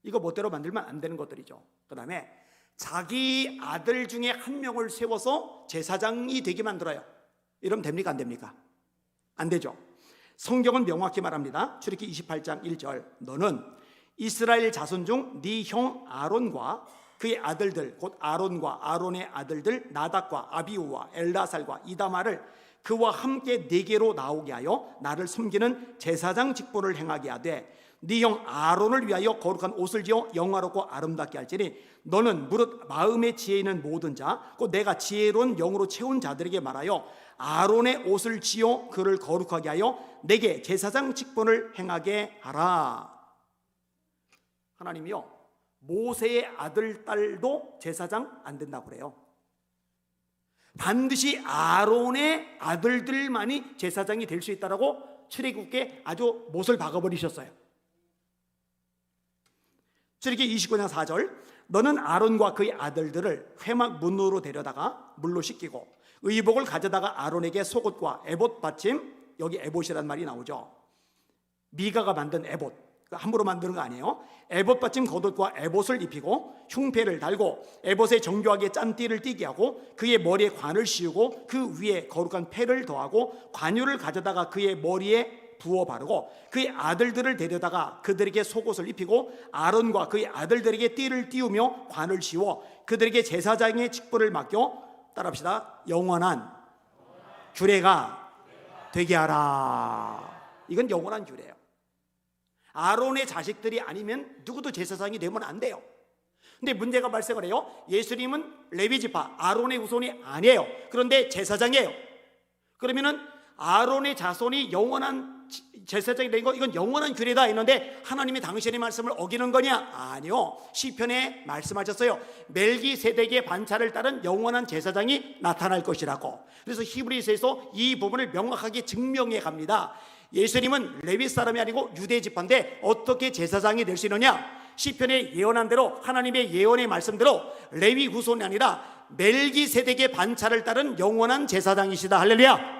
이거 멋대로 만들면 안 되는 것들이죠. 그 다음에 자기 아들 중에 한 명을 세워서 제사장이 되게 만들어요. 이러면 됩니까? 안 됩니까? 안 되죠. 성경은 명확히 말합니다. 출애굽기 28장 1절 너는 이스라엘 자손 중 네 형 아론과 그의 아들들 곧 아론과 아론의 아들들 나답과 아비후와 엘라살과 이다말을 그와 함께 네게로 나오게 하여 나를 섬기는 제사장 직분을 행하게 하되 네 형 아론을 위하여 거룩한 옷을 지어 영화롭고 아름답게 할지니 너는 무릇 마음의 지혜 있는 모든 자 곧 내가 지혜로운 영으로 채운 자들에게 말하여 아론의 옷을 지어 그를 거룩하게 하여 내게 제사장 직분을 행하게 하라. 하나님이요, 모세의 아들 딸도 제사장 안 된다고 그래요. 반드시 아론의 아들들만이 제사장이 될 수 있다라고 출애굽기에 아주 못을 박아버리셨어요. 출애굽기 29장 4절 너는 아론과 그의 아들들을 회막 문으로 데려다가 물로 씻기고 의복을 가져다가 아론에게 속옷과 에봇 받침, 여기 에봇이란 말이 나오죠. 미가가 만든 에봇, 함부로 만드는 거 아니에요. 에봇 받침 겉옷과 에봇을 입히고 흉패를 달고 에봇에 정교하게 짠 띠를 띠게 하고 그의 머리에 관을 씌우고 그 위에 거룩한 패를 더하고 관유를 가져다가 그의 머리에 부어 바르고 그의 아들들을 데려다가 그들에게 속옷을 입히고 아론과 그의 아들들에게 띠를 띄우며 관을 씌워 그들에게 제사장의 직분을 맡겨, 따라합시다, 영원한 규례가 되게 하라. 이건 영원한 규례예요. 아론의 자식들이 아니면 누구도 제사장이 되면 안 돼요. 근데 문제가 발생을 해요. 예수님은 레위지파 아론의 후손이 아니에요. 그런데 제사장이에요. 그러면은 아론의 자손이 영원한 제사장이 된 거, 이건 영원한 규례다 했는데 하나님이 당신의 말씀을 어기는 거냐? 아니요. 시편에 말씀하셨어요. 멜기세덱의 반차를 따른 영원한 제사장이 나타날 것이라고. 그래서 히브리서에서 이 부분을 명확하게 증명해 갑니다. 예수님은 레위 사람이 아니고 유대 지파인데 어떻게 제사장이 될 수 있느냐? 시편에 예언한 대로, 하나님의 예언의 말씀대로 레위 후손이 아니라 멜기세덱의 반차를 따른 영원한 제사장이시다. 할렐루야.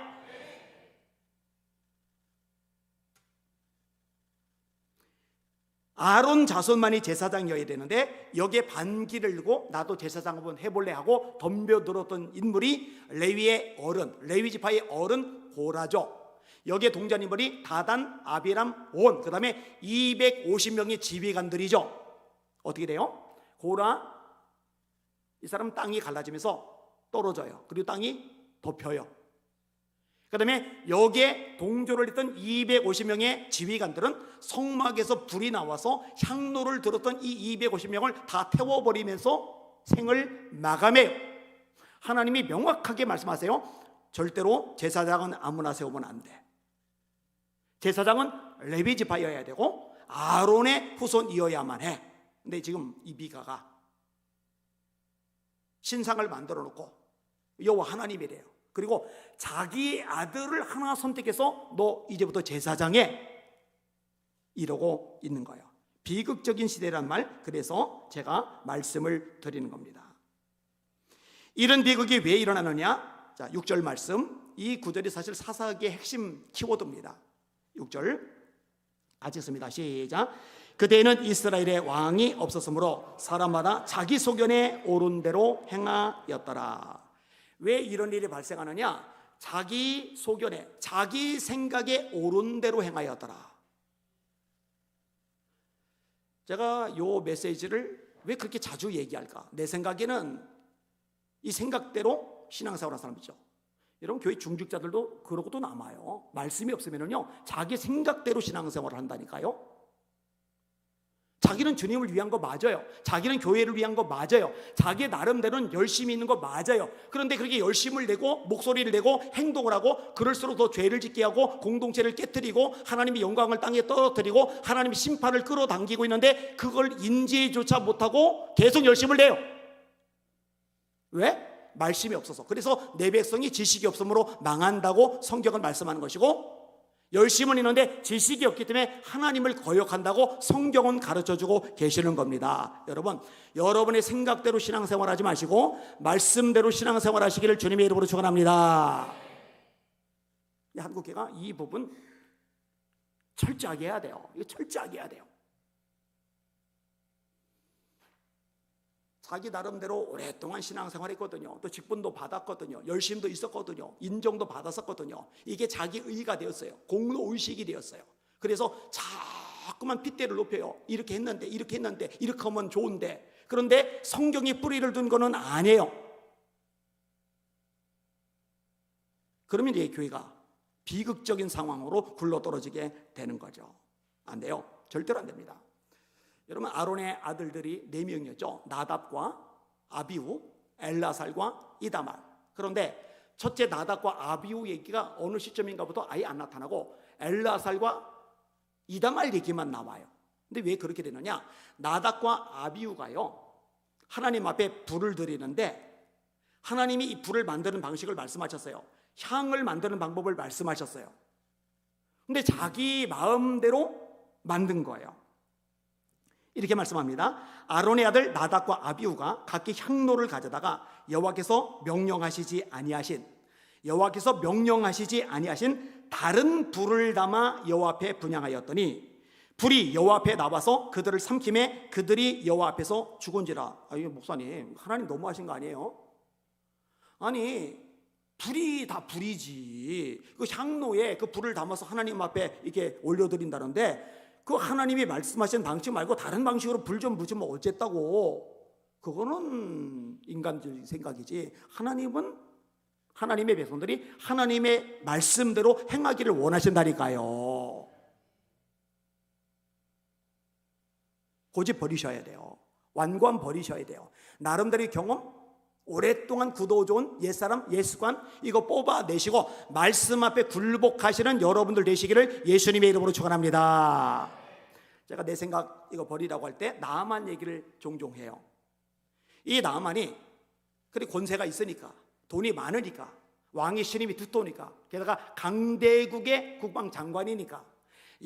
아론 자손만이 제사장이어야 되는데 여기에 반기를 들고 나도 제사장 한번 해볼래 하고 덤벼들었던 인물이 레위의 어른, 레위 지파의 어른 고라죠. 여기에 동전 인물이 다단, 아비람, 온, 그 다음에 250명의 지휘관들이죠. 어떻게 돼요? 고라, 이 사람 땅이 갈라지면서 떨어져요. 그리고 땅이 덮여요. 그 다음에 여기에 동조를 했던 250명의 지휘관들은 성막에서 불이 나와서 향로를 들었던 이 250명을 다 태워버리면서 생을 마감해요. 하나님이 명확하게 말씀하세요. 절대로 제사장은 아무나 세우면 안 돼. 제사장은 레위 지파여야 되고 아론의 후손이어야만 해. 근데 지금 이 미가가 신상을 만들어 놓고 여호와 하나님이래요. 그리고 자기 아들을 하나 선택해서 너 이제부터 제사장해, 이러고 있는 거예요. 비극적인 시대란 말, 그래서 제가 말씀을 드리는 겁니다. 이런 비극이 왜 일어나느냐? 자, 6절 말씀, 이 구절이 사실 사사기의 핵심 키워드입니다. 6절 같이 읽습니다. 시작. 그때에는 이스라엘의 왕이 없었으므로 사람마다 자기 소견에 옳은 대로 행하였더라. 왜 이런 일이 발생하느냐? 자기 소견에, 자기 생각에 옳은 대로 행하였더라. 제가 요 메시지를 왜 그렇게 자주 얘기할까? 내 생각에는 이 생각대로 신앙생활하는 사람이죠. 여러분, 교회 중직자들도 그러고도 남아요. 말씀이 없으면요 자기 생각대로 신앙생활을 한다니까요. 자기는 주님을 위한 거 맞아요. 자기는 교회를 위한 거 맞아요. 자기 나름대로는 열심히 있는 거 맞아요. 그런데 그렇게 열심을 내고 목소리를 내고 행동을 하고 그럴수록 더 죄를 짓게 하고 공동체를 깨뜨리고 하나님의 영광을 땅에 떨어뜨리고 하나님의 심판을 끌어당기고 있는데 그걸 인지조차 못하고 계속 열심을 내요. 왜? 말씀이 없어서. 그래서 내 백성이 지식이 없으므로 망한다고 성경은 말씀하는 것이고, 열심은 있는데 지식이 없기 때문에 하나님을 거역한다고 성경은 가르쳐주고 계시는 겁니다. 여러분, 여러분의 생각대로 신앙생활하지 마시고 말씀대로 신앙생활하시기를 주님의 이름으로 축원합니다. 한국교회가 이 부분 철저하게 해야 돼요. 이거 철저하게 해야 돼요. 자기 나름대로 오랫동안 신앙생활했거든요. 또 직분도 받았거든요. 열심도 있었거든요. 인정도 받았었거든요. 이게 자기 의가 되었어요. 공로의식이 되었어요. 그래서 자꾸만 핏대를 높여요. 이렇게 했는데 이렇게 하면 좋은데. 그런데 성경이 뿌리를 둔 거는 아니에요. 그러면 이제 교회가 비극적인 상황으로 굴러떨어지게 되는 거죠. 안 돼요. 절대로 안 됩니다. 여러분, 아론의 아들들이 4명이었죠. 나답과 아비후, 엘라살과 이다말. 그런데 첫째 나답과 아비후 얘기가 어느 시점인가부터 아예 안 나타나고 엘라살과 이다말 얘기만 나와요. 근데 왜 그렇게 되느냐? 나답과 아비후가요, 하나님 앞에 불을 드리는데 하나님이 이 불을 만드는 방식을 말씀하셨어요. 향을 만드는 방법을 말씀하셨어요. 근데 자기 마음대로 만든 거예요. 이렇게 말씀합니다. 아론의 아들 나답과 아비후가 각기 향로를 가져다가 여호와께서 명령하시지 아니하신 다른 불을 담아 여호와 앞에 분향하였더니 불이 여호와 앞에 나와서 그들을 삼킴에 그들이 여호와 앞에서 죽은지라. 이게 목사님, 하나님 너무하신 거 아니에요? 아니, 불이 다 불이지. 그 향로에 그 불을 담아서 하나님 앞에 이렇게 올려드린다는데 그 하나님이 말씀하신 방식 말고 다른 방식으로 불 좀 묻으면 어쨌다고. 그거는 인간적인 생각이지. 하나님은 하나님의 백성들이 하나님의 말씀대로 행하기를 원하신다니까요. 고집 버리셔야 돼요. 완관 버리셔야 돼요. 나름대로의 경험, 오랫동안 굳어져온 옛사람, 옛습관 이거 뽑아내시고 말씀 앞에 굴복하시는 여러분들 되시기를 예수님의 이름으로 축원합니다. 제가 내 생각 이거 버리라고 할 때 나아만 얘기를 종종 해요. 이 나아만이 그리 권세가 있으니까, 돈이 많으니까, 왕의 신임이 두터우니까, 게다가 강대국의 국방장관이니까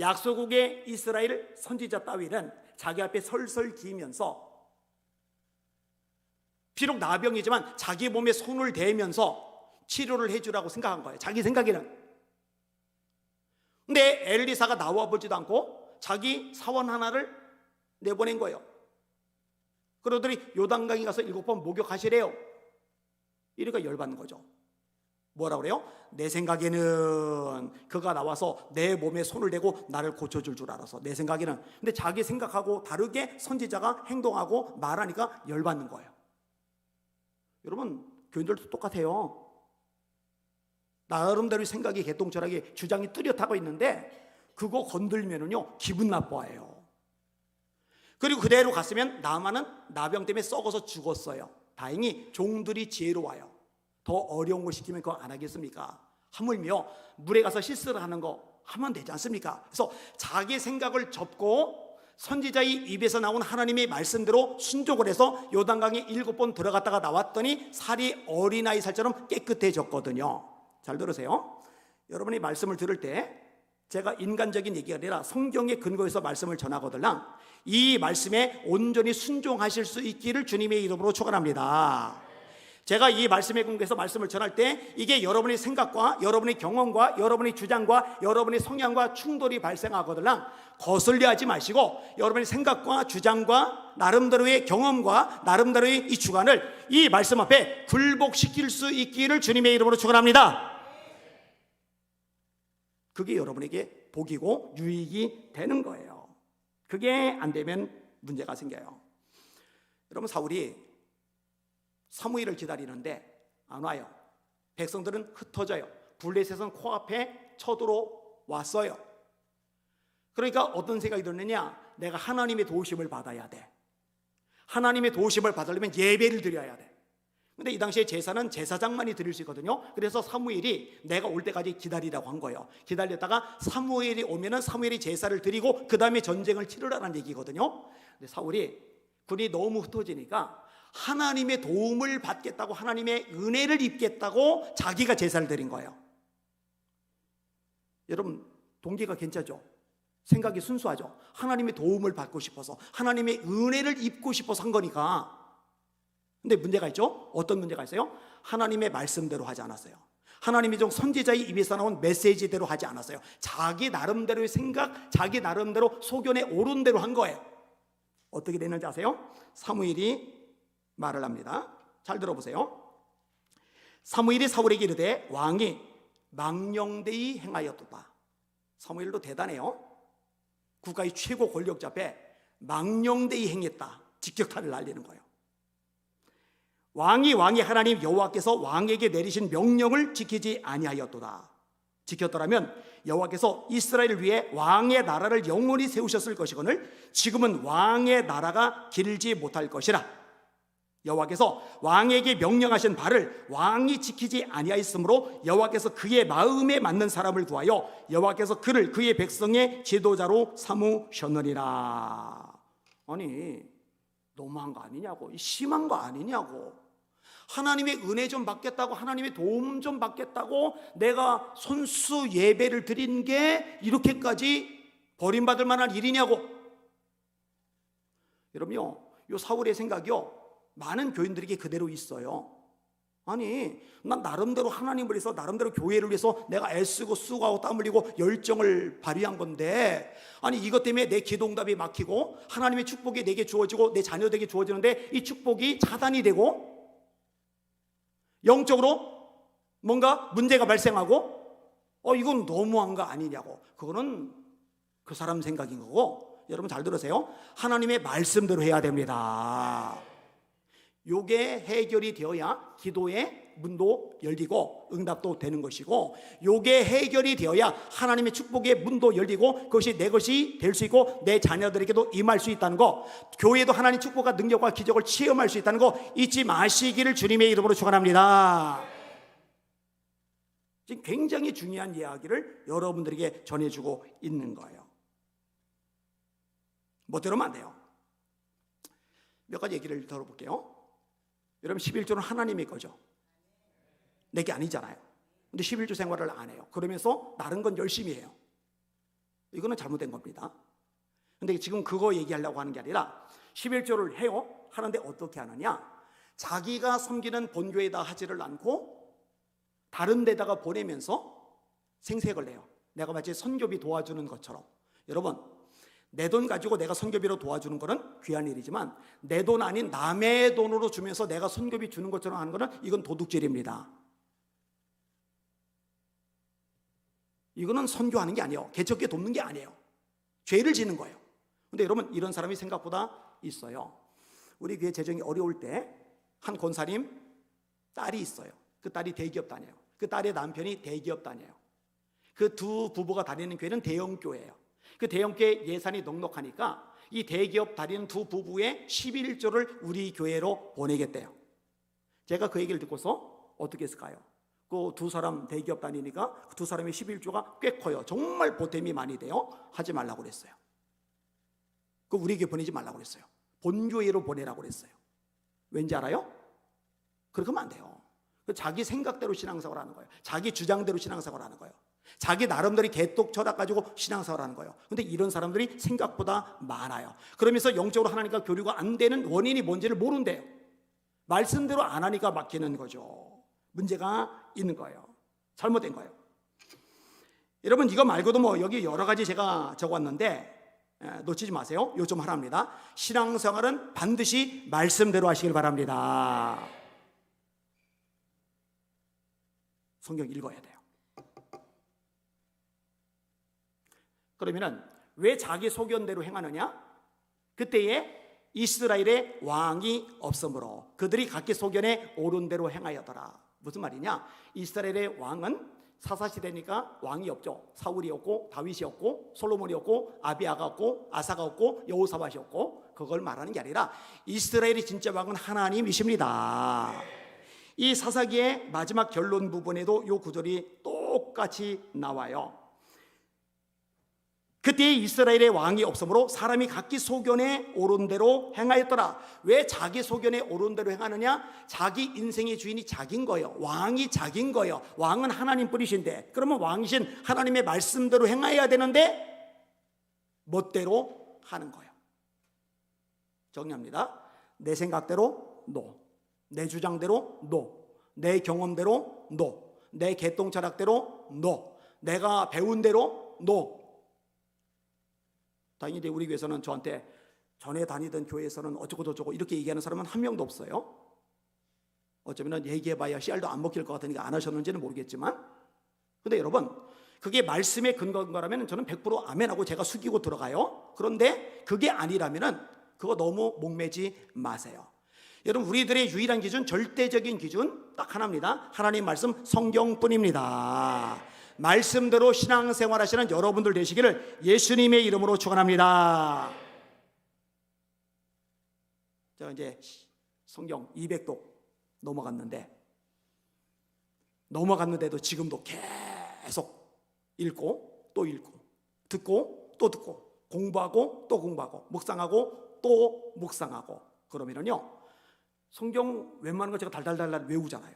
약소국의 이스라엘 선지자 따위는 자기 앞에 설설 기면서 비록 나병이지만 자기 몸에 손을 대면서 치료를 해주라고 생각한 거예요. 자기 생각에는. 근데 엘리사가 나와보지도 않고 자기 사원 하나를 내보낸 거예요. 그러더니 요단강에 가서 7번 목욕하시래요. 이러니까 열받는 거죠. 뭐라 그래요? 내 생각에는 그가 나와서 내 몸에 손을 대고 나를 고쳐줄 줄 알아서, 내 생각에는. 근데 자기 생각하고 다르게 선지자가 행동하고 말하니까 열받는 거예요. 여러분, 교인들도 똑같아요. 나름대로 생각이 개똥철하게 주장이 뚜렷하고 있는데 그거 건들면은요 기분 나빠해요. 그리고 그대로 갔으면 나만은 나병 때문에 썩어서 죽었어요. 다행히 종들이 지혜로워요. 더 어려운 걸 시키면 그거 안 하겠습니까? 하물며 물에 가서 씻으라 하는 거 하면 되지 않습니까? 그래서 자기 생각을 접고 선지자의 입에서 나온 하나님의 말씀대로 순종을 해서 요단강에 7번 들어갔다가 나왔더니 살이 어린아이 살처럼 깨끗해졌거든요. 잘 들으세요. 여러분이 말씀을 들을 때 제가 인간적인 얘기가 아니라 성경의 근거에서 말씀을 전하거든요. 이 말씀에 온전히 순종하실 수 있기를 주님의 이름으로 축원합니다. 제가 이 말씀에 근거해서 말씀을 전할 때 이게 여러분의 생각과 여러분의 경험과 여러분의 주장과 여러분의 성향과 충돌이 발생하거든요. 거슬려 하지 마시고 여러분의 생각과 주장과 나름대로의 경험과 나름대로의 이 주관을 이 말씀 앞에 굴복시킬 수 있기를 주님의 이름으로 축원합니다. 그게 여러분에게 복이고 유익이 되는 거예요. 그게 안 되면 문제가 생겨요. 여러분, 사무엘을 기다리는데 안 와요. 백성들은 흩어져요. 블레셋은 코앞에 쳐들어왔어요. 그러니까 어떤 생각이 들느냐? 내가 하나님의 도우심을 받아야 돼. 하나님의 도우심을 받으려면 예배를 드려야 돼. 근데 이 당시에 제사는 제사장만이 드릴 수 있거든요. 그래서 사무엘이 내가 올 때까지 기다리라고 한 거예요. 기다렸다가 사무엘이 오면은 사무엘이 제사를 드리고 그 다음에 전쟁을 치르라는 얘기거든요. 근데 사울이 군이 너무 흩어지니까 하나님의 도움을 받겠다고, 하나님의 은혜를 입겠다고 자기가 제사를 드린 거예요. 여러분, 동기가 괜찮죠? 생각이 순수하죠? 하나님의 도움을 받고 싶어서, 하나님의 은혜를 입고 싶어서 한 거니까. 근데 문제가 있죠? 어떤 문제가 있어요? 하나님의 말씀대로 하지 않았어요. 하나님이 좀 선지자의 입에서 나온 메시지대로 하지 않았어요. 자기 나름대로의 생각, 자기 나름대로 소견에 오른 대로 한 거예요. 어떻게 됐는지 아세요? 사무엘이 말을 합니다. 잘 들어보세요. 사무엘이 사울에게 이르되 왕이 망령되이 행하였도다. 사무엘도 대단해요. 국가의 최고 권력자 앞에 망령되이 행했다. 직격탄을 날리는 거예요. 왕이 하나님 여호와께서 왕에게 내리신 명령을 지키지 아니하였도다. 지켰더라면 여호와께서 이스라엘을 위해 왕의 나라를 영원히 세우셨을 것이거늘 지금은 왕의 나라가 길지 못할 것이라. 여호와께서 왕에게 명령하신 바를 왕이 지키지 아니하였으므로 여호와께서 그의 마음에 맞는 사람을 구하여 여호와께서 그를 그의 백성의 지도자로 삼으셨느니라. 아니, 너무한 거 아니냐고, 심한 거 아니냐고. 하나님의 은혜 좀 받겠다고, 하나님의 도움 좀 받겠다고 내가 손수 예배를 드린 게 이렇게까지 버림받을 만한 일이냐고. 여러분요, 요 사울의 생각이요 많은 교인들에게 그대로 있어요. 아니, 난 나름대로 하나님을 위해서, 나름대로 교회를 위해서 내가 애쓰고 수고하고 땀 흘리고 열정을 발휘한 건데, 아니 이것 때문에 내 기도 응답이 막히고 하나님의 축복이 내게 주어지고 내 자녀들에게 주어지는데 이 축복이 차단이 되고 영적으로 뭔가 문제가 발생하고 이건 너무한 거 아니냐고. 그거는 그 사람 생각인 거고, 여러분 잘 들으세요. 하나님의 말씀대로 해야 됩니다. 요게 해결이 되어야 기도의 문도 열리고 응답도 되는 것이고, 요게 해결이 되어야 하나님의 축복의 문도 열리고 그것이 내 것이 될 수 있고 내 자녀들에게도 임할 수 있다는 거, 교회도 하나님 축복과 능력과 기적을 체험할 수 있다는 거 잊지 마시기를 주님의 이름으로 축원합니다. 지금 굉장히 중요한 이야기를 여러분들에게 전해주고 있는 거예요. 멋대로면 안 돼요. 몇 가지 얘기를 들어볼게요. 여러분, 11조는 하나님의 거죠. 내게 아니잖아요. 근데 11조 생활을 안 해요. 그러면서 다른 건 열심히 해요. 이거는 잘못된 겁니다. 근데 지금 그거 얘기하려고 하는 게 아니라 11조를 해요. 하는데 어떻게 하느냐, 자기가 섬기는 본교에다 하지를 않고 다른 데다가 보내면서 생색을 내요. 내가 마치 선교비 도와주는 것처럼. 여러분, 내 돈 가지고 내가 선교비로 도와주는 거는 귀한 일이지만 내 돈 아닌 남의 돈으로 주면서 내가 선교비 주는 것처럼 하는 거는 이건 도둑질입니다. 이거는 선교하는 게 아니에요. 개척교회 돕는 게 아니에요. 죄를 지는 거예요. 근데 여러분, 이런 사람이 생각보다 있어요. 우리 교회 재정이 어려울 때 한 권사님 딸이 있어요. 그 딸이 대기업 다녀요. 그 딸의 남편이 대기업 다녀요. 그 두 부부가 다니는 교회는 대형 교회예요. 그 대형교회 예산이 넉넉하니까 이 대기업 다니는 두 부부의 11조를 우리 교회로 보내겠대요. 제가 그 얘기를 듣고서 어떻게 했을까요? 그 두 사람 대기업 다니니까 두 사람의 11조가 꽤 커요. 정말 보탬이 많이 돼요. 하지 말라고 그랬어요. 그 우리 교회 보내지 말라고 그랬어요. 본교회로 보내라고 그랬어요. 왠지 알아요? 그렇게 하면 안 돼요. 자기 생각대로 신앙생활 하는 거예요. 자기 주장대로 신앙생활 하는 거예요. 자기 나름대로 개똑 철학 가지고 신앙생활 하는 거예요. 근데 이런 사람들이 생각보다 많아요. 그러면서 영적으로 하나님과 교류가 안 되는 원인이 뭔지를 모른대요. 말씀대로 안 하니까 막히는 거죠. 문제가 있는 거예요. 잘못된 거예요. 여러분, 이거 말고도 뭐 여기 여러 가지 제가 적었는데 놓치지 마세요. 요점 하나입니다. 신앙생활은 반드시 말씀대로 하시길 바랍니다. 성경 읽어야 돼요. 그러면은 왜 자기 소견대로 행하느냐? 그때에 이스라엘의 왕이 없으므로 그들이 각기 소견에 옳은 대로 행하였더라. 무슨 말이냐? 이스라엘의 왕은 사사시대니까 왕이 없죠. 사울이 없고 다윗이 없고 솔로몬이 없고 아비아가 없고 아사가 없고 여호사밧이 없고, 그걸 말하는 게 아니라 이스라엘의 진짜 왕은 하나님이십니다. 이 사사기의 마지막 결론 부분에도 이 구절이 똑같이 나와요. 그때 이스라엘의 왕이 없으므로 사람이 각기 소견에 옳은 대로 행하였더라. 왜 자기 소견에 옳은 대로 행하느냐? 자기 인생의 주인이 자기인 거예요. 왕이 자기인 거예요. 왕은 하나님 뿐이신데, 그러면 왕이신 하나님의 말씀대로 행해야 되는데 멋대로 하는 거예요. 정리합니다. 내 생각대로 no, 내 주장대로 no, 내 경험대로 no, 내 개똥철학대로 no, 내가 배운 대로 no. 다행히 우리 교회에서는 저한테 전에 다니던 교회에서는 어쩌고 저쩌고 이렇게 얘기하는 사람은 한 명도 없어요. 어쩌면 얘기해봐야 씨알도 안 먹힐 것 같으니까 안 하셨는지는 모르겠지만, 근데 여러분, 그게 말씀에 근거인 거라면 저는 100% 아멘하고 제가 숙이고 들어가요. 그런데 그게 아니라면은 그거 너무 목매지 마세요. 여러분, 우리들의 유일한 기준, 절대적인 기준 딱 하나입니다. 하나님 말씀, 성경뿐입니다. 말씀대로 신앙생활하시는 여러분들 되시기를 예수님의 이름으로 축원합니다. 제가 이제 성경 200독 넘어갔는데도 지금도 계속 읽고 또 읽고 듣고 또 듣고 공부하고 또 공부하고 묵상하고 또 묵상하고 그러면은요, 성경 웬만한 거 제가 달달달달 외우잖아요.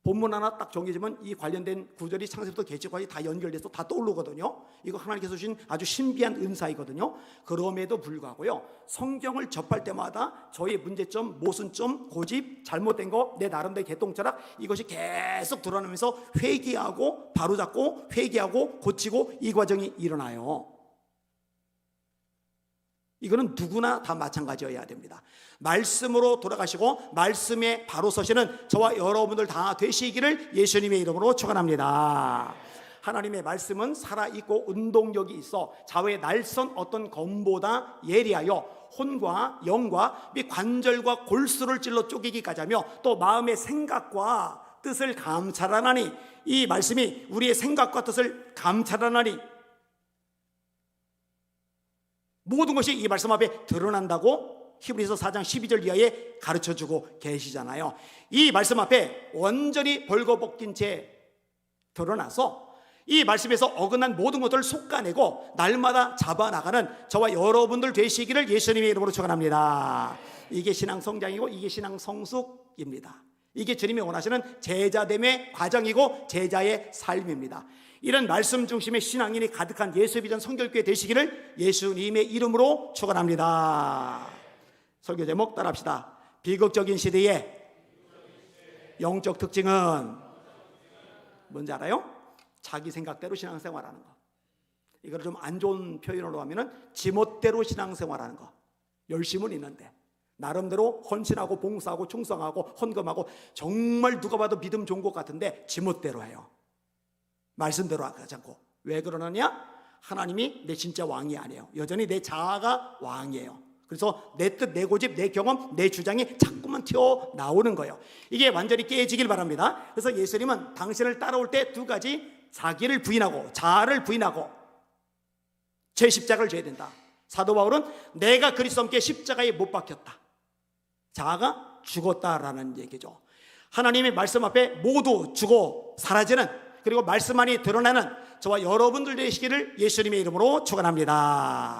본문 하나 딱 정해지면 이 관련된 구절이 창세부터 계시까지 다 연결돼서 다 떠오르거든요. 이거 하나님께서 주신 아주 신비한 은사이거든요. 그럼에도 불구하고요, 성경을 접할 때마다 저의 문제점, 모순점, 고집, 잘못된 거, 내 나름대로 개똥자락, 이것이 계속 드러나면서 회개하고 바로잡고 회개하고 고치고 이 과정이 일어나요. 이거는 누구나 다 마찬가지여야 됩니다. 말씀으로 돌아가시고 말씀에 바로 서시는 저와 여러분들 다 되시기를 예수님의 이름으로 축원합니다. 하나님의 말씀은 살아있고 운동력이 있어 좌우의 날선 어떤 검보다 예리하여 혼과 영과 및 관절과 골수를 찔러 쪼개기까지 하며 또 마음의 생각과 뜻을 감찰하나니, 이 말씀이 우리의 생각과 뜻을 감찰하나니 모든 것이 이 말씀 앞에 드러난다고 히브리서 4장 12절 이하에 가르쳐주고 계시잖아요. 이 말씀 앞에 완전히 벌거벗긴 채 드러나서 이 말씀에서 어긋난 모든 것들을 솎아내고 날마다 잡아나가는 저와 여러분들 되시기를 예수님의 이름으로 축원합니다. 이게 신앙 성장이고 이게 신앙 성숙입니다. 이게 주님이 원하시는 제자됨의 과정이고 제자의 삶입니다. 이런 말씀 중심의 신앙인이 가득한 예수비전 성결교회 되시기를 예수님의 이름으로 축원합니다. 설교 제목 따라합시다. 비극적인 시대의 영적 특징은 뭔지 알아요? 자기 생각대로 신앙생활하는 거. 이걸 좀 안 좋은 표현으로 하면은 지멋대로 신앙생활하는 거. 열심은 있는데 나름대로 헌신하고 봉사하고 충성하고 헌금하고 정말 누가 봐도 믿음 좋은 것 같은데 지멋대로 해요. 말씀대로 하지 않고. 왜 그러느냐? 하나님이 내 진짜 왕이 아니에요. 여전히 내 자아가 왕이에요. 그래서 내 뜻, 내 고집, 내 경험, 내 주장이 자꾸만 튀어나오는 거예요. 이게 완전히 깨지길 바랍니다. 그래서 예수님은 당신을 따라올 때 두 가지, 자기를 부인하고 자아를 부인하고 제 십자가를 져야 된다. 사도 바울은 내가 그리스도와 함께 십자가에 못 박혔다. 자아가 죽었다라는 얘기죠. 하나님의 말씀 앞에 모두 죽어 사라지는, 그리고 말씀만이 드러나는 저와 여러분들 되시기를 예수님의 이름으로 축원합니다.